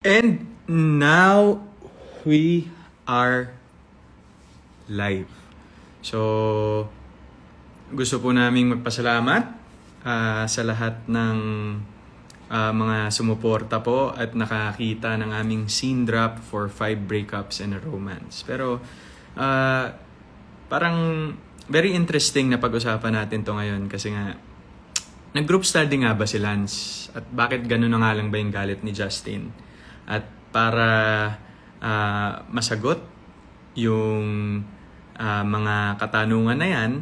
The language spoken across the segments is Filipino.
And now we are live. So, gusto po naming magpasalamat sa lahat ng mga sumuporta po at nakakita ng aming scene drop for 5 breakups and a romance. Pero parang very interesting na pag-usapan natin to ngayon kasi nga nag-group study nga ba si Lance? At bakit gano'n na nga lang ba yung galit ni Justin? At para masagot yung mga katanungan na yan,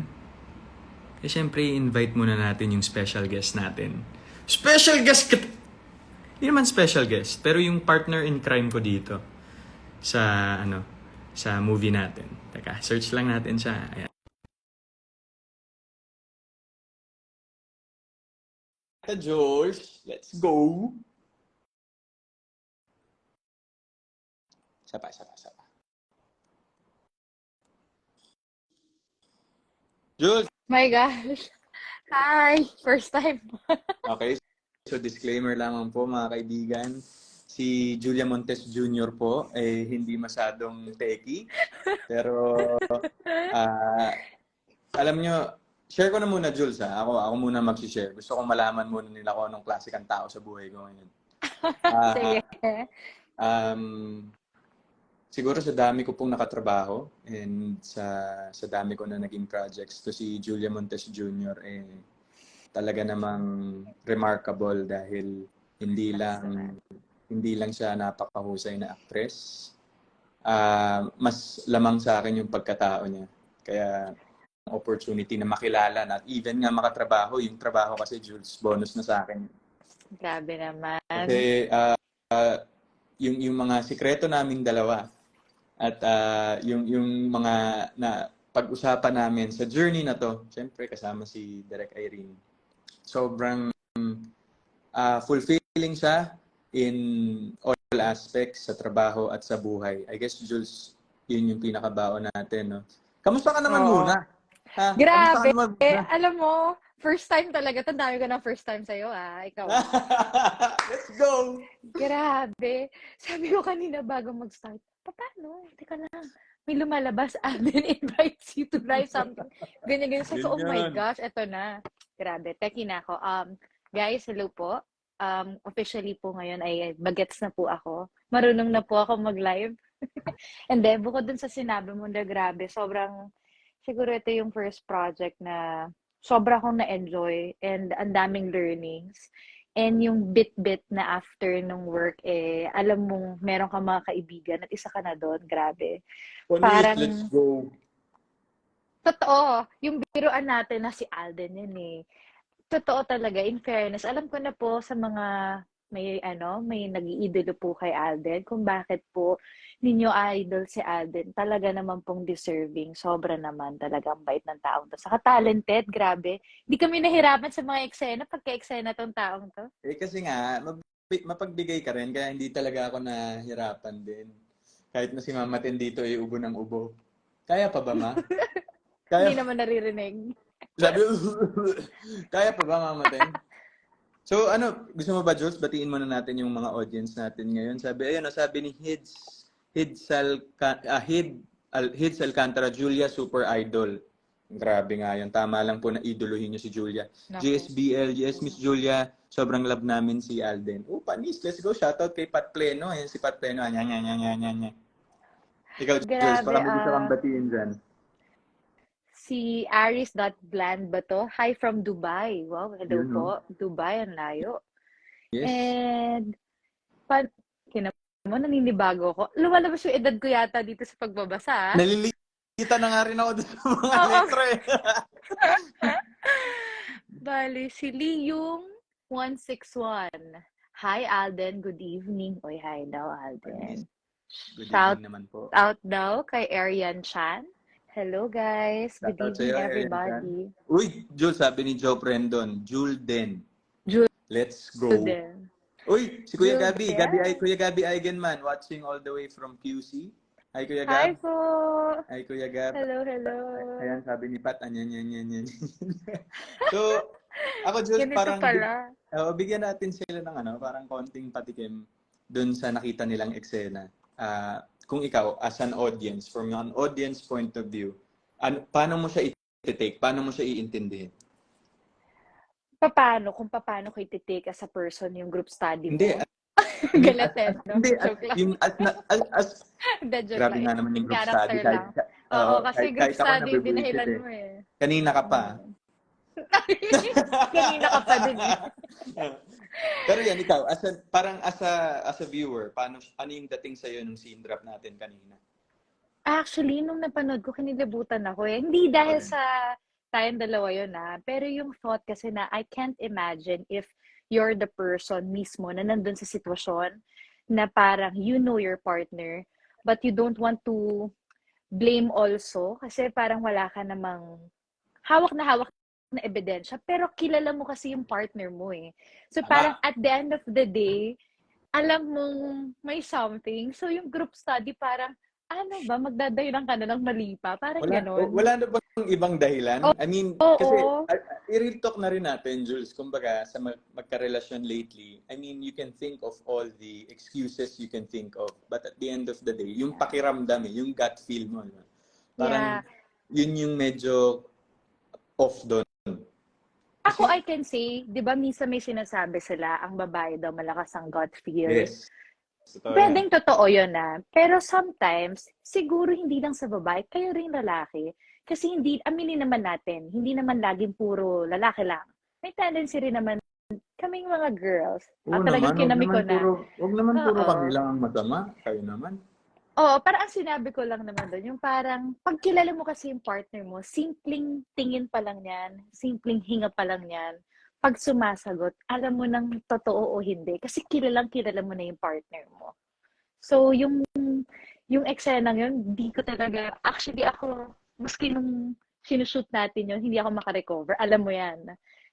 eh syempre invite muna natin yung special guest natin. Special guest! Hindi naman special guest, pero yung partner in crime ko dito sa sa movie natin. Teka, search lang natin siya. Ayan. George, let's go. Sapa. Jules! My gosh. Hi! First time. Okay, so disclaimer lamang po mga kaibigan. Si Julia Montes Jr. po ay hindi masyadong techie. Pero alam nyo, share ko na muna Jules ha. Ako muna mag-share. Gusto kong malaman muna nila kung anong klase kang tao sa buhay ko ngayon. Sige. Siguro sa dami ko pong nakatrabaho and sa dami ko na naging projects, to si Julia Montes Jr. Talaga namang remarkable dahil hindi lang siya napakahusay na actress. Mas lamang sa akin yung pagkatao niya. Kaya opportunity na makilala na at even nga makatrabaho, yung trabaho kasi Jules, bonus na sa akin. Grabe naman. Kasi yung mga sikreto naming dalawa at yung mga na pag-usapan namin sa journey na to, syempre kasama si Direk Irene. Sobrang fulfilling siya in all aspects sa trabaho at sa buhay. I guess Jules, yun yung pinakabaon natin, no? Kamusta ka naman muna? Ha? Grabe. Kamusta ka naman muna? Alam mo, first time talaga. Tandami ko ng first time sa'yo, Ikaw. Let's go! Grabe. Sabi ko kanina bago mag-start, paano? Teka lang. May lumalabas, Alden invites you to live something. Ganyan. Sabi ko, oh my gosh, eto na. Grabe, teki na ako. Guys, hello po. Officially po ngayon ay bagets na po ako. Marunong na po ako mag-live. And then, bukod dun sa sinabi mo na grabe, siguro ito yung first project na sobra akong na-enjoy and ang daming learnings. And yung bit-bit na after nung work, alam mong meron ka mga kaibigan at isa ka na doon. Grabe. Parang, Let's go. totoo, yung biruan natin na si Alden yun Totoo talaga, in fairness. Alam ko na po sa mga may nag-iidolo po kay Alden kung bakit po ninyo idol si Alden. Talaga naman pong deserving. Sobra naman talaga ang bait ng taong to. Saka talented, grabe. Hindi kami nahirapan sa mga eksena, pagka-eksena tong taong to. Kasi nga, mapagbigay ka rin, kaya hindi talaga ako nahirapan din. Kahit na si Mama Ten dito ay ubo ng ubo. Kaya pa ba, Ma? Hindi naman naririnig. Sabi, kaya pa ba, Mama Ten? So, gusto mo ba, Jules, batiin muna natin yung mga audience natin ngayon. Sabi ni Hids Alcantara, Julia, super idol. Grabe nga yun. Tama lang po na idoluhin niyo si Julia. Naku. GSBL, yes, Miss Julia. Sobrang love namin si Alden. Panis, let's go. Shoutout kay Pat Pleno. Ayan si Pat Pleno. Anya. Ikaw, Jules, Grabe, para mo gusto kang batiin dyan. Si Aris.Bland ba to? Hi from Dubai. Wow, hello Yun, po. Dubai, ang layo. Yes. And, naninibago ko. Lumalabas yung edad ko yata dito sa pagbabasa. Nalilita na nga rin ako dun sa mga letra Bali, si Liyong 161. Hi, Alden. Good evening. Oy, hi daw, Alden. Good Shout evening naman po. out daw kay Arian Chan. Hello, guys. Good Shout out evening, sa'yo, everybody. Uy, Jules, sabi ni Joe Prendon. Julden. Let's go. Julden. Uy, si Kuya Gabi. Julden. Kuya Gabi Eigenman, watching all the way from QC. Hi, Kuya Hi Gab. po. Hi, Kuya Gab. Hello. Ayan, sabi ni Pat, yan. So, ako, Jules, Ganito parang pala. bigyan natin sila ng parang konting patikim dun sa nakita nilang eksena. Kung ikaw, as an audience, from an audience point of view, paano mo siya i-take? Paano mo siya iintindihin? Kung paano ko iti-take as a person yung group study Hindi, mo? I mean, Galatin, no? hindi, Joke lang. yung, Hindi, joke grabe lang. nga naman yung group Character study. Kahit, lang. Oo, kasi group kahit ako study yung nabibuisit dinahilan eh. mo eh. Kanina ka pa. Kanina ka pa din eh. Pero yan, ikaw, parang as a viewer, ano yung dating sa'yo nung scene drop natin kanina? Actually, nung napanood ko, kinilabutan ako eh. Hindi dahil Okay. sa tayong dalawa yun pero yung thought kasi na I can't imagine if you're the person mismo na nandun sa sitwasyon na parang you know your partner but you don't want to blame also kasi parang wala ka namang hawak na ebidensya pero kilala mo kasi yung partner mo eh. So parang Tama. at the end of the day, alam mong may something. So yung group study parang ano ba, magdadahilan ka na ng mali pa? Parang ganon. Wala na bang ibang dahilan? I mean, kasi Oo. i-real talk na rin natin, Jules. Kumbaga, sa magkarelasyon lately, I mean, you can think of all the excuses you can think of. But at the end of the day, yung pakiramdam yung gut feel mo. No? Parang, yun yung medyo off doon. Ako, I can say, di ba minsan may sinasabi sila, ang babae daw malakas ang gut feel. Yes. Pwedeng totoo yun Pero sometimes, siguro hindi lang sa babae, kayo rin lalaki. Kasi hindi, aminin naman natin, hindi naman laging puro lalaki lang. May tendency rin naman kaming mga girls. Oo Talagang naman, kinami ko na. wag naman puro kami Oo. lang ang masama. Kayo naman. Oo, parang ang sinabi ko lang naman doon, yung parang pag kilala mo kasi yung partner mo, simpleng tingin pa lang yan, simpleng hinga pa lang yan, pag sumasagot, alam mo nang totoo o hindi. Kasi kilala mo na yung partner mo. So, yung eksenang yun, di ko talaga, actually ako, maski nung sinushoot natin yun, hindi ako makarecover. Alam mo yan.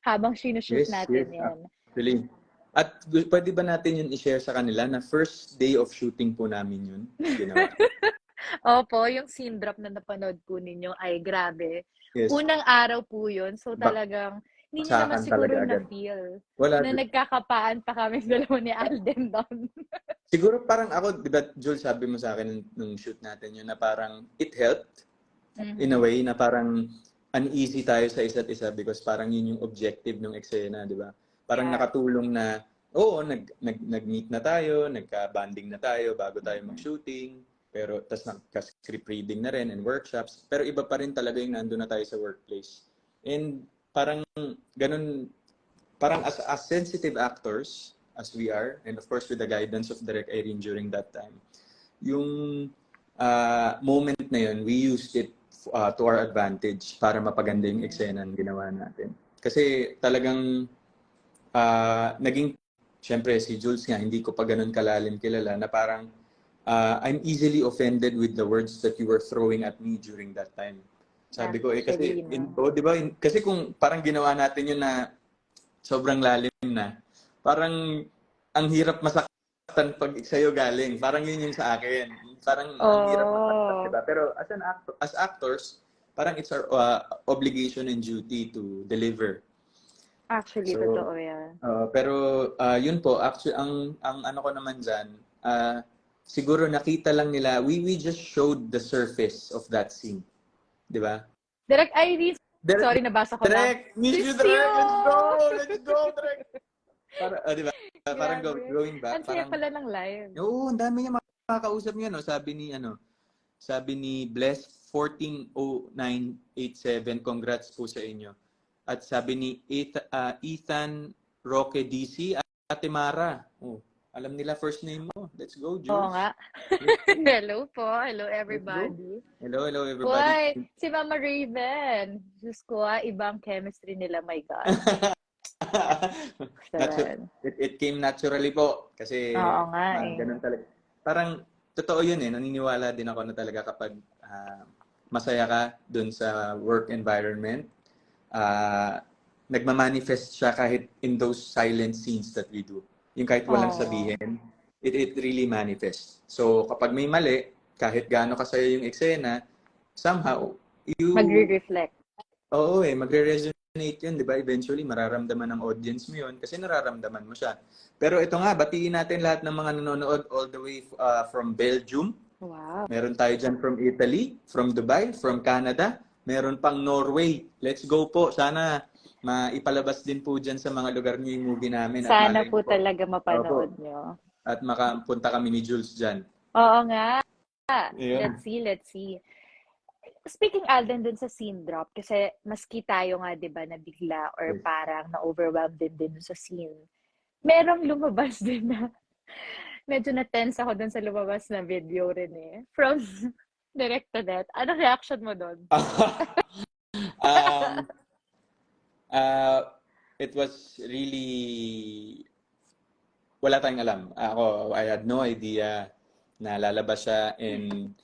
Habang sinushoot natin yan. Actually. At pwede ba natin yun i-share sa kanila na first day of shooting po namin yun ginawa? Opo, yung scene drop na napanood po ninyo ay grabe. Yes. Unang araw po yun, so talagang hindi nyo naman siguro na-feel na nagkakapaan pa kami dalawa ni Alden doon. Siguro parang ako, di ba, Jules, sabi mo sa akin nung shoot natin yun na parang it helped in a way na parang uneasy tayo sa isa't isa because parang yun yung objective ng eksena, di ba? Parang nakatulong na, oo, nag-meet na tayo, nagka-banding na tayo bago tayo mag-shooting, pero tas nagka-script reading na rin and workshops, pero iba pa rin talaga yung nandun na tayo sa workplace. And parang ganun, parang as sensitive actors as we are, and of course with the guidance of Direk Irene during that time, yung moment na yun, we used it to our advantage para mapaganda yung eksena na ginawa natin. Kasi talagang naging, syempre si Jules nga, hindi ko pa ganun kalalim kilala, na parang I'm easily offended with the words that you were throwing at me during that time. Sabi ko, kasi, di ba, kasi kung parang ginawa natin yun na sobrang lalim na, parang ang hirap masaktan pag sa'yo galing. Parang yun yung sa akin. Parang ang hirap masaktan, di ba? Pero as actors, parang it's our obligation and duty to deliver. Actually, so, totoo yan. Pero yun po, actually, ang ano ko naman dyan, siguro nakita lang nila, we just showed the surface of that scene. Di ba? Direk Irene, sorry, nabasa ko Direk, miss you, Direk! Let's go, Direk! Di ba? Parang going back. Ang saya pala ng live. Oo, ang dami niya makakausap niya, no? Sabi ni Bless 140987, congrats po sa inyo. At sabi ni Ethan Roque DC, Ate Mara. Oh, alam nila first name mo. Let's go, Jules. Oo nga. Hello po. Hello, everybody. Hello, everybody. Boy, si Mama Raven. Diyos ko, ibang chemistry nila, my God. It came naturally po. Kasi oo nga ganun talaga. Parang, totoo yun naniniwala din ako na talaga kapag masaya ka dun sa work environment, nagmamanifest siya kahit in those silent scenes that we do. Yung kahit walang sabihin, it really manifests. So, kapag may mali, kahit gaano kasaya yung eksena, somehow, you... Magre-reflect. Oo magre-resonate innate yun, di ba? Eventually, mararamdaman ng audience mo yun kasi nararamdaman mo siya. Pero ito nga, batiin natin lahat ng mga nanonood all the way from Belgium. Wow. Meron tayo dyan from Italy, from Dubai, from Canada. Meron pang Norway. Let's go po. Sana maipalabas din po dyan sa mga lugar niyo yung movie namin. At Sana malay po po, talaga mapanood nyo. at makapunta kami ni Jules dyan. Oo nga. Ayun. Let's see. Speaking, Alden, dun sa scene drop, kasi maski tayo nga, di ba, na bigla or Yes. parang na-overwhelmed din sa scene. Merong lumabas din na medyo na-tense ako dun sa lumabas na video rin eh. From direct to net. Anong reaction mo dun? um, it was really, wala tayong alam. Ako, I had no idea na lalabas siya and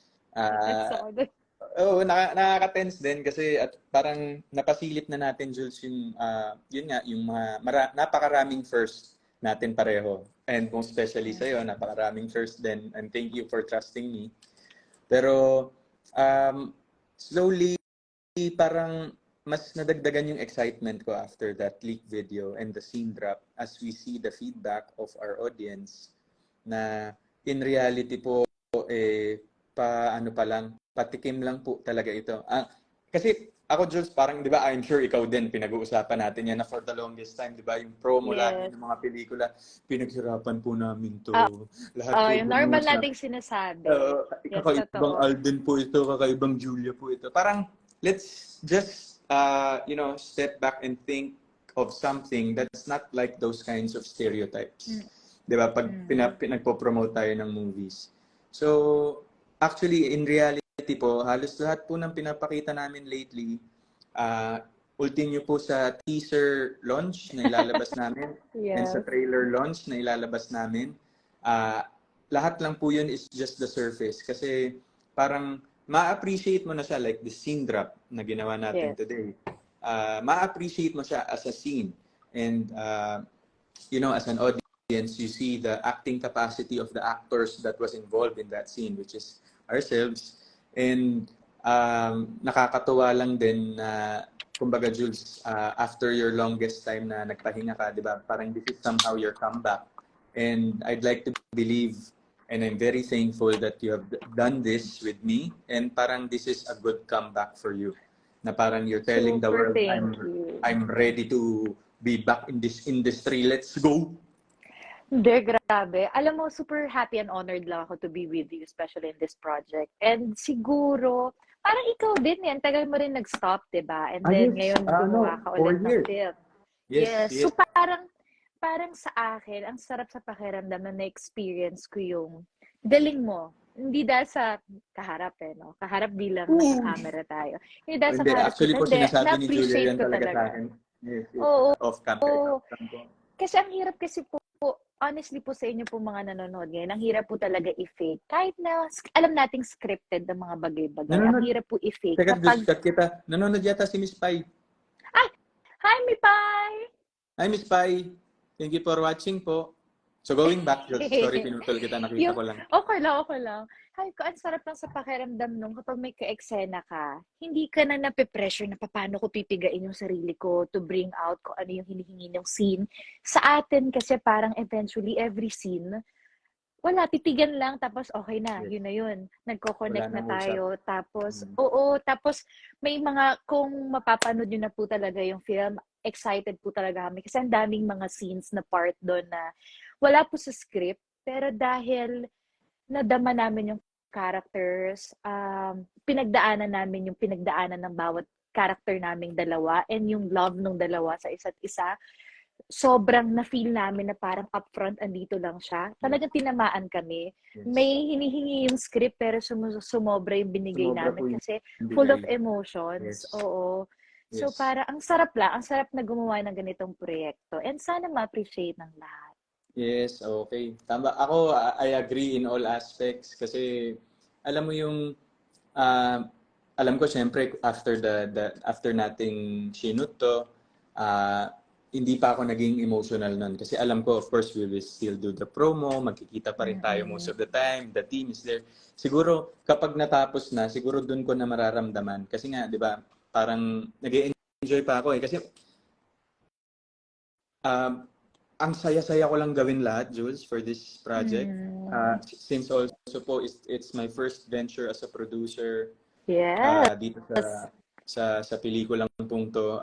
nakaka-tense din kasi at parang napasilip na natin, Jules, yun nga, yung mga napakaraming first natin pareho. And most especially sa'yo, napakaraming first din. And thank you for trusting me. Pero slowly, parang mas nadagdagan yung excitement ko after that leak video and the scene drop as we see the feedback of our audience na in reality po, patikim lang po talaga ito. Kasi ako, Jules, parang, di ba, I'm sure ikaw din, pinag-uusapan natin yan na for the longest time, di ba, yung promo lagi ng mga pelikula, pinaghirapan po namin to. Lahat po yung normal nating sinasabi. Kakaibang Alden po ito, kakaibang Julia po ito. Parang, let's just, step back and think of something that's not like those kinds of stereotypes. Di ba, pag pinagpo-promote tayo ng movies. So, actually, in reality po, halos lahat po ng pinapakita namin lately, ultin nyo po sa teaser launch na ilalabas namin and sa trailer launch na ilalabas namin. Lahat lang po yun is just the surface. Kasi parang ma-appreciate mo na siya like the scene drop na ginawa natin today. Ma-appreciate mo siya as a scene. And, as an audience, you see the acting capacity of the actors that was involved in that scene, which is ourselves. And nakakatuwa lang din na, kumbaga, Jules, after your longest time na nagpahinga ka, di ba, parang this is somehow your comeback. And I'd like to believe, and I'm very thankful that you have done this with me, and parang this is a good comeback for you. Na parang you're telling the world, I'm ready to be back in this industry. Let's go! Hindi, grabe. Alam mo, super happy and honored lang ako to be with you, especially in this project. And siguro, parang ikaw din yan. Tagal mo rin nag-stop, diba? And then, ngayon gumawa ka ulit ng film. Yes. So, parang sa akin, ang sarap sa pakiramdam na na-experience ko yung galing mo. Hindi dahil sa kaharap no? Kaharap bilang nasa-camera tayo. Hindi dahil sa kaharap. Actually po, sinasabi ni Julia yan talaga sa akin. Yes. Off-camera. Kasi ang hirap kasi po, honestly po sa inyo po mga nanonood ngayon, ang hirap po talaga i-fake. Kahit na alam nating scripted ng mga bagay-bagay, ang hirap po i-fake. Teka, kita. Nanonood yata si Miss Pai. Ay! Hi, Miss Pai! Hi, Miss Pai. Thank you for watching po. So going back, sorry, pinutol kita, nakita ko lang. Okay lang. Hi, ang sarap lang sa pakiramdam nung kapag may ka-eksena ka, hindi ka na nape-pressure na paano ko pipigain yung sarili ko to bring out kung ano yung hinihingi ng scene. Sa atin kasi parang eventually every scene, wala, titigan lang, tapos okay na, yun na yun. Nagko-connect na tayo, tapos, tapos may mga, kung mapapanood nyo na po talaga yung film, excited po talaga kami. Kasi ang daming mga scenes na part doon na wala po sa script, pero dahil nadama namin yung characters, pinagdaanan namin yung pinagdaanan ng bawat character naming dalawa, and yung love ng dalawa sa isa't isa, sobrang na-feel namin na parang upfront andito lang siya. Talagang tinamaan kami. Yes. May hinihingi yung script pero sumobra yung binigay namin kasi full of emotions. Yes. Oo. Yes. So para ang sarap na gumawa ng ganitong proyekto and sana ma-appreciate ng lahat. Yes, okay. Tama. Ako, I agree in all aspects kasi alam mo yung alam ko syempre after after nating sinut to, hindi pa ako naging emotional nun. Kasi alam ko, of course, we will still do the promo, magkikita pa rin tayo most of the time, the team is there. Siguro, kapag natapos na, siguro dun ko na mararamdaman. Kasi nga, di ba, parang nag nag-enjoy pa ako eh. Kasi ang saya-saya ko lang gawin lahat, Jules, for this project. Since also po, it's my first venture as a producer Yes. dito sa pelikulang pong to.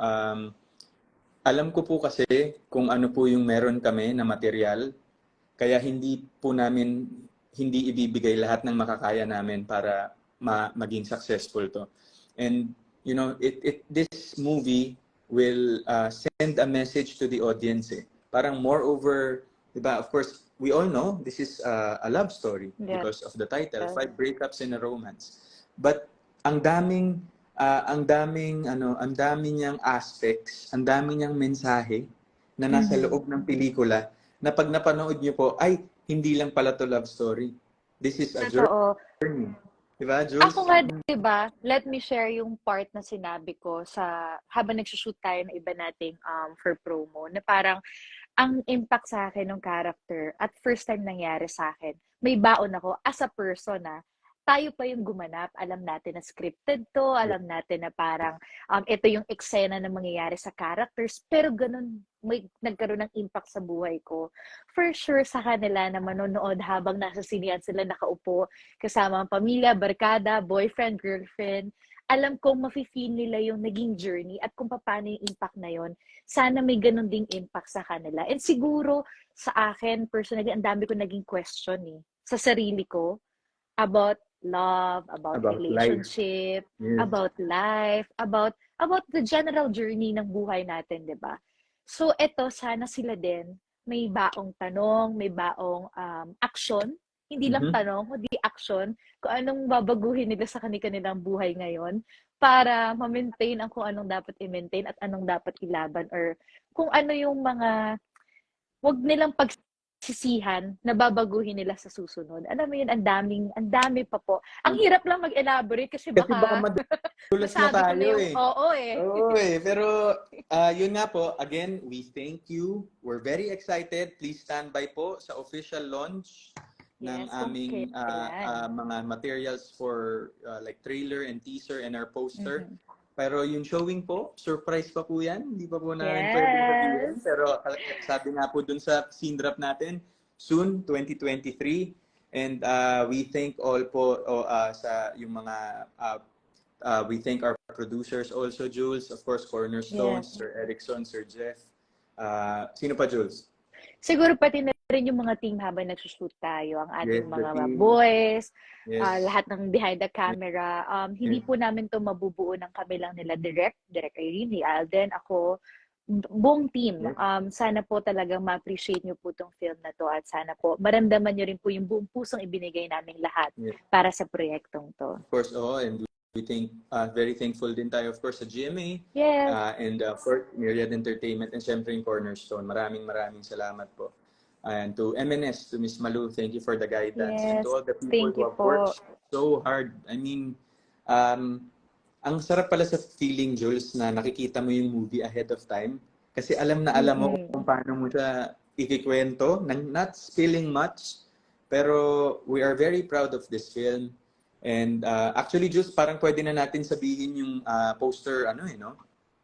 Alam ko po kasi kung ano po yung meron kami na material, kaya hindi ibibigay lahat ng makakaya namin para maging successful to. And you know, this movie will send a message to the audience eh. Parang moreover, diba, of course, we all know this is a love story because of the title, 5 breakups in a romance. But ang daming niyang aspects, ang daming niyang mensahe na nasa loob ng pelikula na pag napanood niyo po, ay, hindi lang pala to love story. This is a journey. Diba, Jules? Ako nga, diba, let me share yung part na sinabi ko sa habang nagsushoot tayo ng iba nating for promo, na parang ang impact sa akin ng character at first time nangyari sa akin, may baon ako as a person tayo pa yung gumanap. Alam natin na scripted to, alam natin na parang ito yung eksena na mangyayari sa characters, pero ganun, may nagkaroon ng impact sa buhay ko. For sure, sa kanila na manonood habang nasa sinihan sila nakaupo, kasama ang pamilya, barkada, boyfriend, girlfriend, alam kong mafe-feel nila yung naging journey at kung paano yung impact na yon. Sana may ganun ding impact sa kanila. And siguro, sa akin, personally, ang dami ko naging question sa sarili ko about love, about relationship, about life, about the general journey ng buhay natin, 'di ba? So eto, sana sila din may baong tanong, may baong action, hindi lang tanong, kundi action, kung anong babaguhin nila sa kanilang buhay ngayon para ma-maintain ang kung anong dapat i-maintain at anong dapat ilaban, or kung ano yung mga wag nilang pagsisihan na babaguhin nila sa susunod. Alam mo yun, ang dami pa po. Ang hirap lang mag-elaborate kasi baka madulas na tayo eh. Oo eh. Pero yun nga po, again, we thank you. We're very excited. Please stand by po sa official launch ng aming mga materials for like trailer and teaser and our poster. Pero yung showing po, surprise pa po yan. Hindi pa po namin pwede sabihin. Pero sabi nga po dun sa scene drop natin, soon, 2023. And we thank all po sa yung mga, we thank our producers also, Jules. Of course, Cornerstone, Sir Erickson, Sir Jeff. Sino pa, Jules? Siguro pati na rin yung mga team habang nagsushoot tayo, ang ating mga boys, lahat ng behind the camera. Hindi po namin to mabubuo ng kami lang nila Direct Irene, Alden, ako, buong team. Sana po talagang ma-appreciate nyo po tong film na to at sana po maramdaman nyo rin po yung buong pusong ibinigay naming lahat para sa proyektong to. Of course, and we think very thankful din tayo, of course, sa GMA and for Myriad Entertainment and syempre yung Cornerstone. Maraming salamat po. And to MNS, to Miss Malu, thank you for the guidance. And to all the people who have worked so hard. I mean, ang sarap pala sa feeling, Jules, na nakikita mo yung movie ahead of time. Kasi alam mo kung paano mo siya ikikwento, not spilling much. Pero we are very proud of this film. And actually, Jules, parang pwede na natin sabihin yung poster,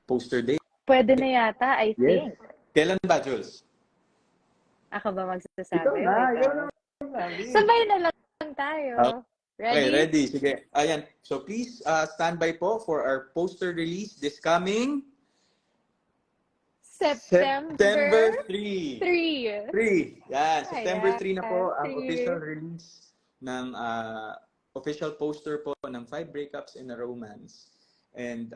poster date. Pwede na yata, I think. Kailan ba, Jules? Ako ba magsasabi? Ikaw na. Sabay na lang tayo. Ready? Okay, ready. Sige. Ayan. So please stand by po for our poster release this coming September 3. Yan. September 3 na po ang official release ng official poster po ng 5 breakups in a romance. And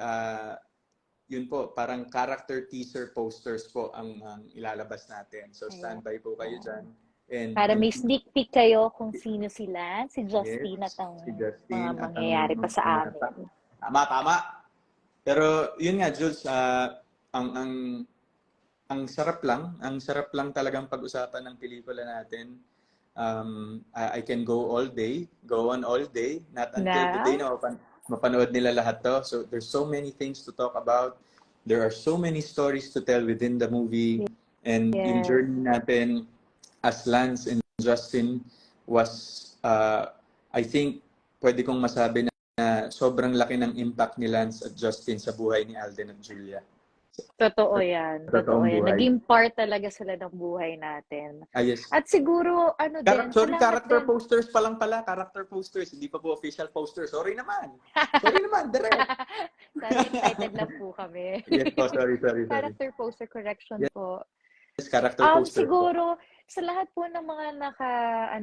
yun po, parang character teaser posters po ang ilalabas natin. So standby po kayo dyan. And para may sneak peek kayo kung sino sila, si Justine at ang mga mangyayari pa sa amin. Tama. Pero yun nga, Jules, ang sarap lang talagang pag-usapan ng pelikula natin. I can go on all day, not until today na mapanood nila lahat to. So there's so many things to talk about. There are so many stories to tell within the movie. And yung journey natin as Lance and Justin was, I think, pwede kong masabi na sobrang laki ng impact ni Lance at Justin sa buhay ni Alden at Julia. Totoo yan. Totoo Totoong yan. buhay. Naging part talaga sila ng buhay natin. Yes. At siguro, ano din, Sorry, salamat character din. posters pa lang pala. Character posters. Hindi pa po official posters. Sorry naman. Sorry naman. Direct. Sorry, excited lang po kami. Yes po. Sorry. Character poster correction Yes, po. character posters po. Siguro, sa lahat po ng mga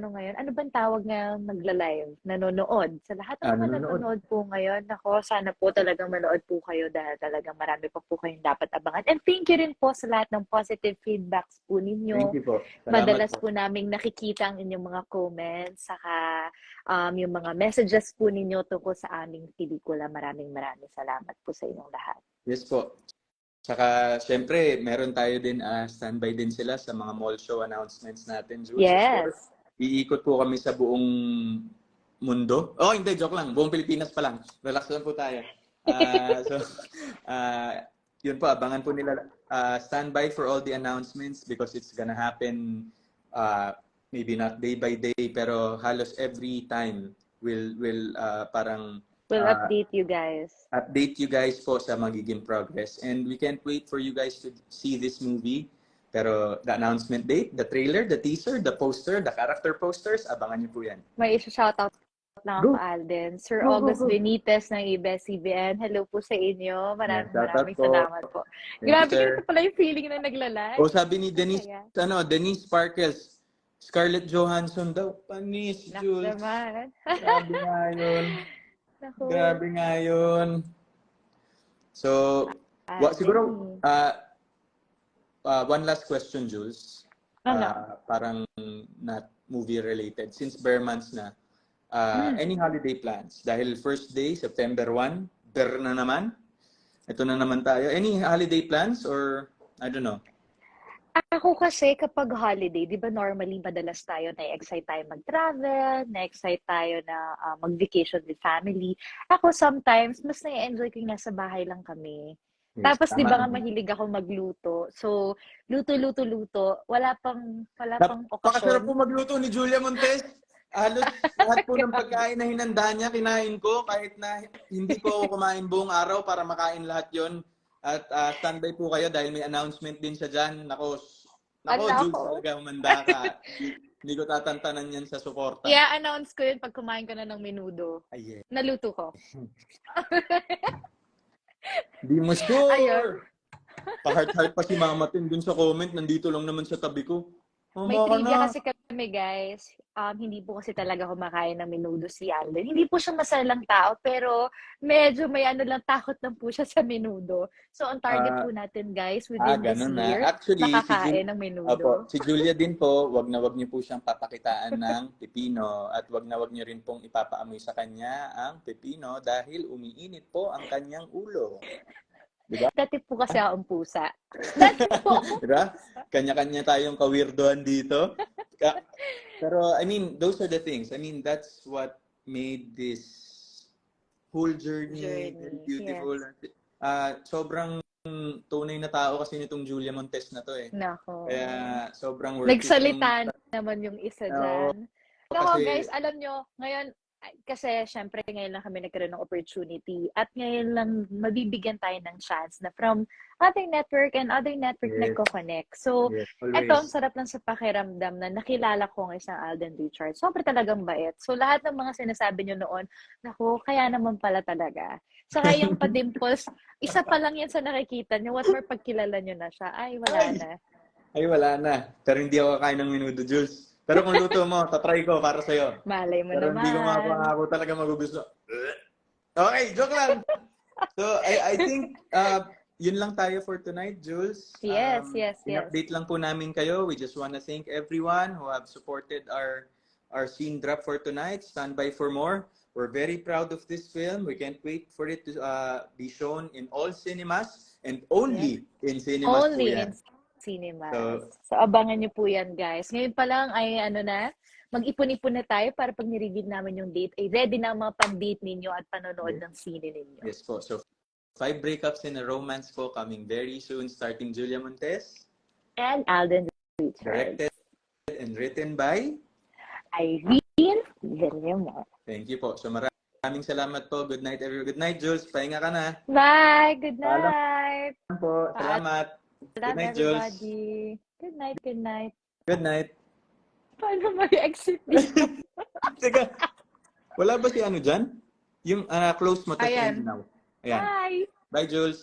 ngayon, ano bang tawag nga nagla-live? Nanonood. Sa lahat ng mga nanonood po ngayon, ako, sana po talagang manood po kayo dahil talagang marami pa po kayong dapat abangan. And thank you rin po sa lahat ng positive feedbacks po ninyo. Thank you po. Salamat Madalas po. po naming nakikita ang inyong mga comments, saka yung mga messages po ninyo tungkol sa aming pelikula. Maraming salamat po sa inyong lahat. Yes po. Saka, syempre, meron tayo din, standby din sila sa mga mall show announcements natin, Jules. Yes. Of course, iikot po kami sa buong mundo. Oh, hindi, joke lang. Buong Pilipinas pa lang. Relax lang po tayo. Yun po, abangan po nila. Standby for all the announcements because it's gonna happen maybe not day by day, pero halos every time will parang We'll update you guys. Update you guys po sa magiging progress. And we can't wait for you guys to see this movie. Pero the announcement date, the trailer, the teaser, the poster, the character posters, abangan niyo po yan. May isa-shoutout lang ako, Alden. Sir August Benitez ng ABS-CBN. Hello po sa inyo. Maraming salamat po. Grabe, ganito pala yung feeling na naglalay. Sabi ni Denise, Denise Sparkles, Scarlett Johansson daw. Panis, Jules. Naman. Grabe nga yun. Grabe nga yun. So, siguro, one last question, Jules. Parang not movie related. Since bare months na, any holiday plans? Dahil first day, September 1, ber na naman. Ito na naman tayo. Any holiday plans or, I don't know. Ako kasi kapag holiday, di ba normally madalas tayo na-excite tayo mag-travel, na-excite tayo na mag-vacation with family. Ako sometimes, mas na-enjoy ko yung nasa bahay lang kami. Yes, tapos di ba nga mahilig ako magluto. So, luto. Wala pang okasyon. Pakasarap po magluto ni Julia Montes. Halos lahat po ng pagkain na hinanda niya, kinain ko. Kahit na hindi ko ako kumain buong araw para makain lahat yon. At standby po kayo dahil may announcement din siya dyan. Nako, Jules, talaga humanda ka. Hindi ko tatantanan yan sa suporta. I-announce ko yun pag kumain ko na ng menudo. Yeah. Naluto ko. Hindi mo sure. Ayun. Pa-heart pa si Mama Tin dun sa comment. Nandito lang naman sa tabi ko. May trivia kasi kami, guys. Hindi po kasi talaga kumakain ng menudo si Alden. Hindi po siya masalang tao, pero medyo may takot lang po siya sa menudo. So, ang target po natin, guys, within this year, actually, makakain ng menudo. Opo, si Julia din po, wag niyo po siyang papakitaan ng pipino at wag niyo rin pong ipapaamoy sa kanya ang pipino dahil umiinit po ang kanyang ulo. Diba? Dati po kasi ako ang pusa. Diba? Kanya-kanya tayong kawirdohan dito. Pero, I mean, those are the things. I mean, that's what made this whole journey very beautiful. Yes. Sobrang tunay na tao kasi nitong Julia Montes na to eh. Nako. Kaya sobrang worth Nagsalita naman yung isa dyan. Nako guys, alam nyo, ngayon, kasi syempre ngayon lang kami nagkaroon ng opportunity at ngayon lang mabibigyan tayo ng chance na from other network and other network nagko-connect. So, eto ang sarap lang sa pakiramdam na nakilala ko ng isang Alden Richards. Sobrang talagang bait. So, lahat ng mga sinasabi nyo noon, naku, kaya naman pala talaga. Saka yung pa-dimples, isa pa lang yan sa nakikita nyo. What more pagkilala nyo na siya? Ay, wala na. Pero hindi ako kakain ng menudo, Jules. Pero kung luto mo, tatry ko para sa'yo. Malay mo naman. Pero hindi ko ako talaga magugusto. Okay, joke lang. So, I think yun lang tayo for tonight, Jules. Yes. In-update lang po namin kayo. We just want to thank everyone who have supported our scene drop for tonight. Stand by for more. We're very proud of this film. We can't wait for it to be shown in all cinemas and only in cinemas po yan. Cinemas. So, abangan nyo po yan, guys. Ngayon pa lang ay mag-ipon-ipon na tayo para pag nireveal namin yung date, ay ready na ang mga pan-date ninyo at panonood ng sine ninyo. Yes po. So, 5 breakups in a romance po coming very soon, starting Julia Montes. And Alden Richards. Directed and written by Irene Villamor. Thank you po. So, Maraming salamat po. Good night, everyone. Good night, Jules. Pahinga ka na. Bye! Good Paalam night! po. Salamat. Good Paalam, night, Jules. everybody. Good night, good night. Good night. Paano mag-exit dito? Teka, wala ba si ano dyan? Yung close mo, touch Ayan. end now. Ayan. Bye! Bye, Jules.